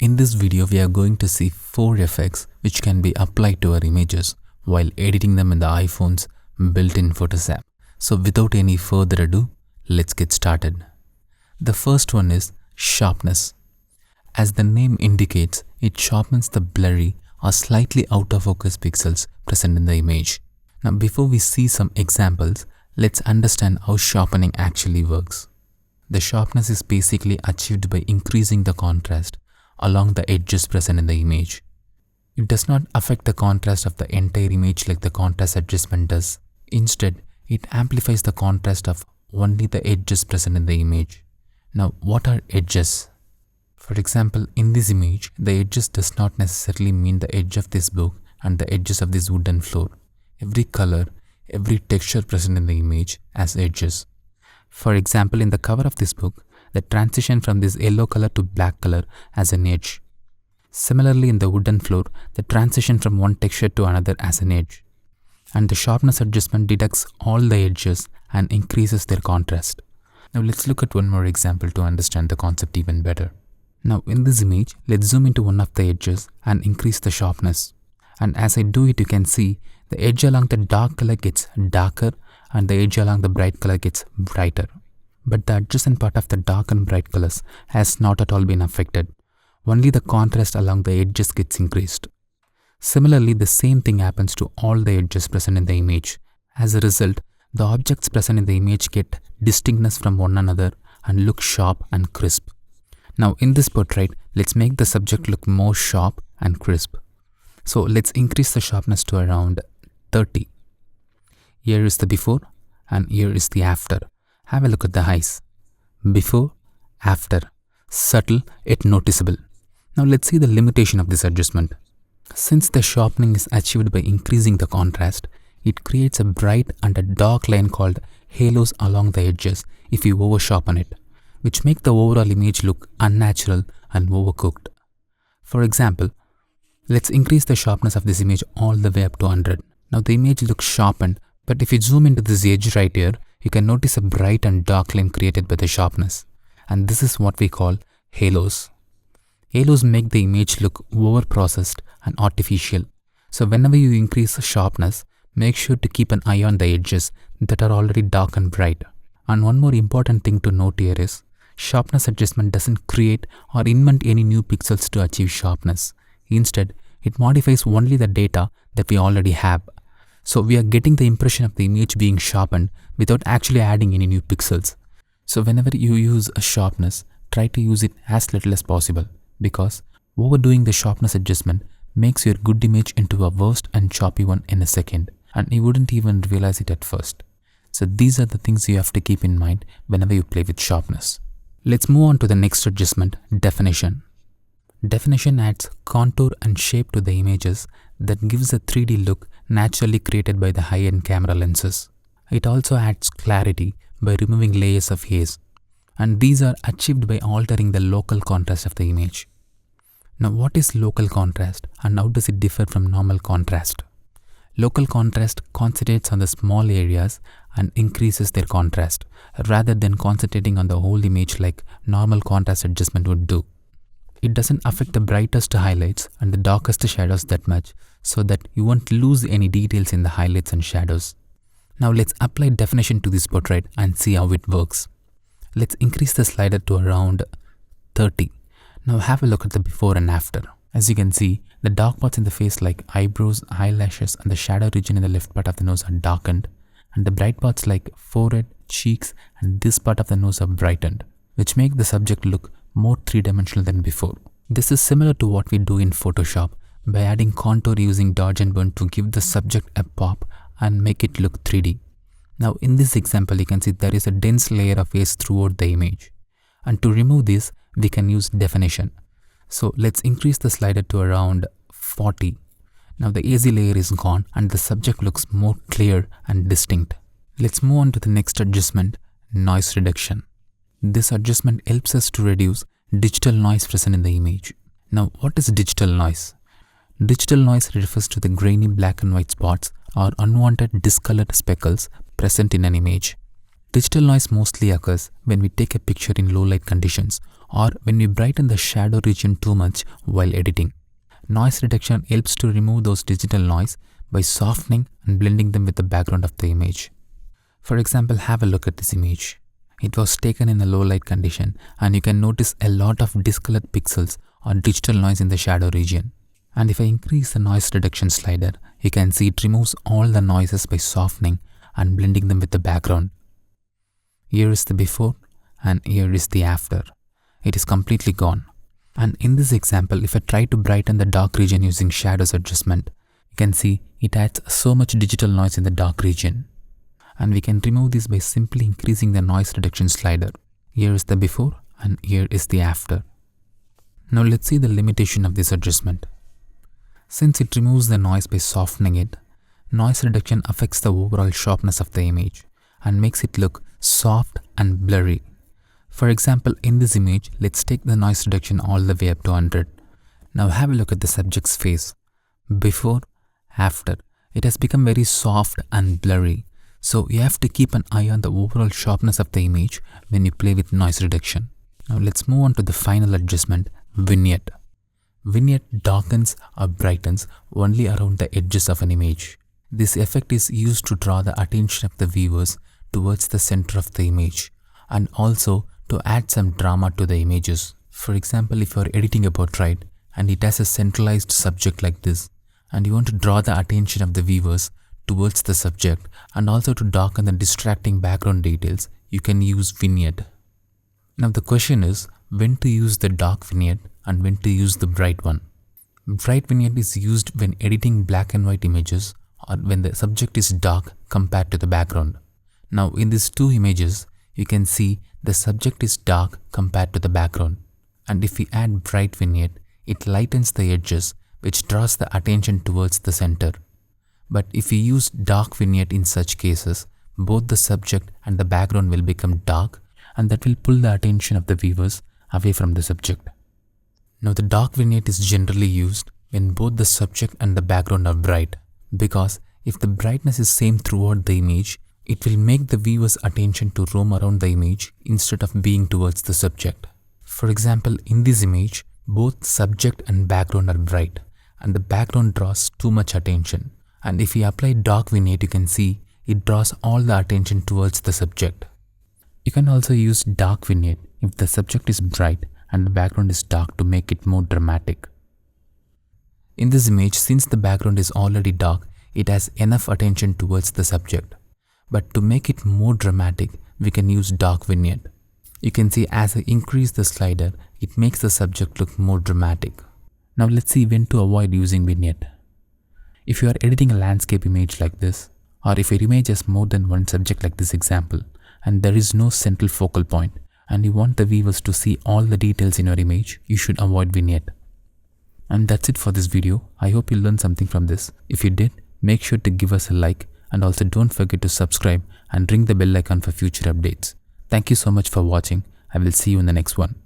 In this video, we are going to see 4 effects which can be applied to our images while editing them in the iPhone's built-in Photos app. So without any further ado, let's get started. The first one is sharpness. As the name indicates, it sharpens the blurry or slightly out of focus pixels present in the image. Now before we see some examples, let's understand how sharpening actually works. The sharpness is basically achieved by increasing the contrast along the edges present in the image. It does not affect the contrast of the entire image like the contrast adjustment does. Instead, it amplifies the contrast of only the edges present in the image. Now, what are edges? For example, in this image, the edges does not necessarily mean the edge of this book and the edges of this wooden floor. Every color, every texture present in the image has edges. For example, in the cover of this book, the transition from this yellow color to black color has an edge. Similarly, in the wooden floor, the transition from one texture to another has an edge. And the sharpness adjustment deducts all the edges and increases their contrast. Now let's look at one more example to understand the concept even better. Now in this image, let's zoom into one of the edges and increase the sharpness. And as I do it, you can see the edge along the dark color gets darker and the edge along the bright color gets brighter. But the adjacent part of the dark and bright colors has not at all been affected. Only the contrast along the edges gets increased. Similarly, the same thing happens to all the edges present in the image. As a result, the objects present in the image get distinctness from one another and look sharp and crisp. Now in this portrait, let's make the subject look more sharp and crisp. So let's increase the sharpness to around 30. Here is the before and here is the after. Have a look at the eyes. Before, after. Subtle yet noticeable. Now let's see the limitation of this adjustment. Since the sharpening is achieved by increasing the contrast, it creates a bright and a dark line called halos along the edges if you over sharpen it, which make the overall image look unnatural and overcooked. For example, let's increase the sharpness of this image all the way up to 100. Now the image looks sharpened, but if you zoom into this edge right here, you can notice a bright and dark line created by the sharpness. And this is what we call halos. Halos make the image look over-processed and artificial. So whenever you increase the sharpness, make sure to keep an eye on the edges that are already dark and bright. And one more important thing to note here is, sharpness adjustment doesn't create or invent any new pixels to achieve sharpness. Instead, it modifies only the data that we already have. So we are getting the impression of the image being sharpened without actually adding any new pixels. So whenever you use a sharpness, try to use it as little as possible, because overdoing the sharpness adjustment makes your good image into a worse and choppy one in a second, and you wouldn't even realize it at first. So these are the things you have to keep in mind whenever you play with sharpness. Let's move on to the next adjustment, definition. Definition adds contour and shape to the images that gives a 3D look naturally created by the high-end camera lenses. It also adds clarity by removing layers of haze, and these are achieved by altering the local contrast of the image. Now what is local contrast and how does it differ from normal contrast? Local contrast concentrates on the small areas and increases their contrast, rather than concentrating on the whole image like normal contrast adjustment would do. It doesn't affect the brightest highlights and the darkest shadows that much, so that you won't lose any details in the highlights and shadows. Now let's apply definition to this portrait and see how it works. Let's increase the slider to around 30. Now have a look at the before and after. As you can see, the dark parts in the face like eyebrows, eyelashes and the shadow region in the left part of the nose are darkened, and the bright parts like forehead, cheeks and this part of the nose are brightened, which make the subject look more three-dimensional than before. This is similar to what we do in Photoshop by adding contour using dodge and burn to give the subject a pop and make it look 3D. Now in this example, you can see there is a dense layer of haze throughout the image. And to remove this, we can use definition. So let's increase the slider to around 40. Now the hazy layer is gone and the subject looks more clear and distinct. Let's move on to the next adjustment, noise reduction. This adjustment helps us to reduce digital noise present in the image. Now what is digital noise? Digital noise refers to the grainy black and white spots or unwanted discolored speckles present in an image. Digital noise mostly occurs when we take a picture in low light conditions or when we brighten the shadow region too much while editing. Noise reduction helps to remove those digital noise by softening and blending them with the background of the image. For example, have a look at this image. It was taken in a low light condition and you can notice a lot of discolored pixels or digital noise in the shadow region. And if I increase the noise reduction slider, you can see it removes all the noises by softening and blending them with the background. Here is the before and here is the after. It is completely gone. And in this example, if I try to brighten the dark region using shadows adjustment, you can see it adds so much digital noise in the dark region. And we can remove this by simply increasing the noise reduction slider. Here is the before and here is the after. Now let's see the limitation of this adjustment. Since it removes the noise by softening it, noise reduction affects the overall sharpness of the image and makes it look soft and blurry. For example, in this image, let's take the noise reduction all the way up to 100. Now have a look at the subject's face. Before, after, it has become very soft and blurry. So you have to keep an eye on the overall sharpness of the image when you play with noise reduction. Now let's move on to the final adjustment, vignette. Vignette darkens or brightens only around the edges of an image. This effect is used to draw the attention of the viewers towards the center of the image and also to add some drama to the images. For example, if you are editing a portrait and it has a centralized subject like this and you want to draw the attention of the viewers towards the subject and also to darken the distracting background details, you can use vignette. Now the question is when to use the dark vignette and when to use the bright one. Bright vignette is used when editing black and white images or when the subject is dark compared to the background. Now in these two images, you can see the subject is dark compared to the background. And if we add bright vignette, it lightens the edges which draws the attention towards the center. But if we use dark vignette in such cases, both the subject and the background will become dark and that will pull the attention of the viewers away from the subject. Now the dark vignette is generally used when both the subject and the background are bright, because if the brightness is same throughout the image, it will make the viewer's attention to roam around the image instead of being towards the subject. For example, in this image, both subject and background are bright and the background draws too much attention. And if we apply dark vignette, you can see it draws all the attention towards the subject. You can also use dark vignette if the subject is bright and the background is dark to make it more dramatic. In this image, since the background is already dark, it has enough attention towards the subject. But to make it more dramatic, we can use dark vignette. You can see as I increase the slider, it makes the subject look more dramatic. Now let's see when to avoid using vignette. If you are editing a landscape image like this, or if your image has more than one subject like this example, and there is no central focal point, and you want the viewers to see all the details in your image, you should avoid vignette. And that's it for this video. I hope you learned something from this. If you did, make sure to give us a like and also don't forget to subscribe and ring the bell icon for future updates. Thank you so much for watching. I will see you in the next one.